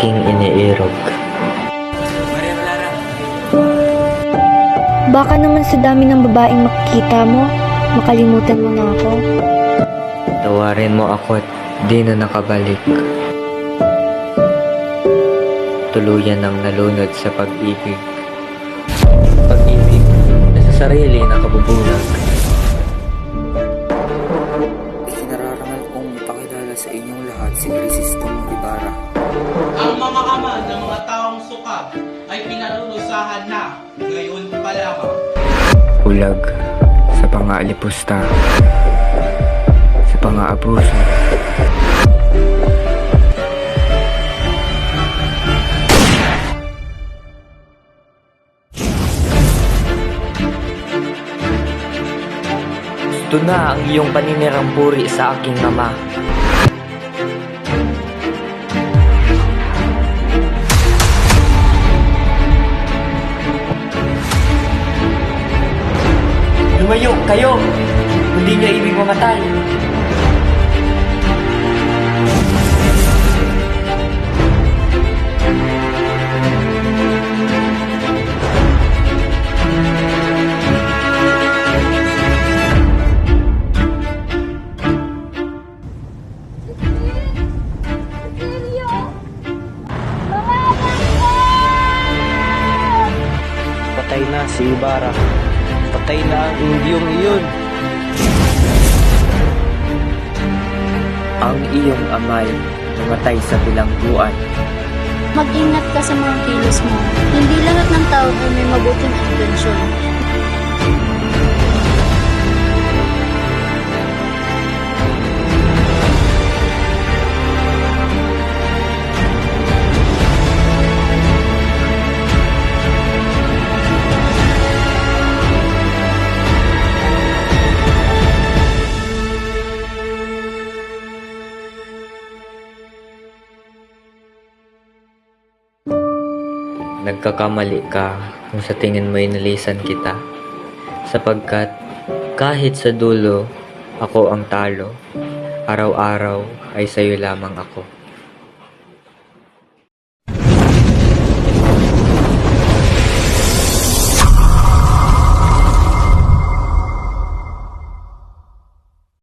aking iniirog. Maria Clara, Baka naman sa dami ng babaeng makikita mo, makalimutan mo na ako. Tawarin mo ako at di na nakabalik. Tuluyan ang nalunod sa pag-ibig. Pag-ibig na sa sarili nakabubulag. ikinararangal kong ipakilala sa inyong lahat si Crisistong Ibarra. Ang mga ama ng mga taong suka ay pinalulusahan na ngayon pa lamang. Bulag sa pang-aalipusta, sa pang-aabuso. Gusto na ang iyong paninirang puri sa aking ama. Lumayo kayo! Hindi niyo ibig mamatay. Patay na si Ibarra. Patay na ang Indyong iyon. Ang iyong amay namatay sa bilangguan. Mag-ingat ka sa mga kilos mo. Hindi lahat ng tao ay may mabuting intensyon. Nagkakamali ka kung sa tingin mo'y nalisan kita. Sapagkat kahit sa dulo ako ang talo, araw-araw ay sa'yo lamang ako.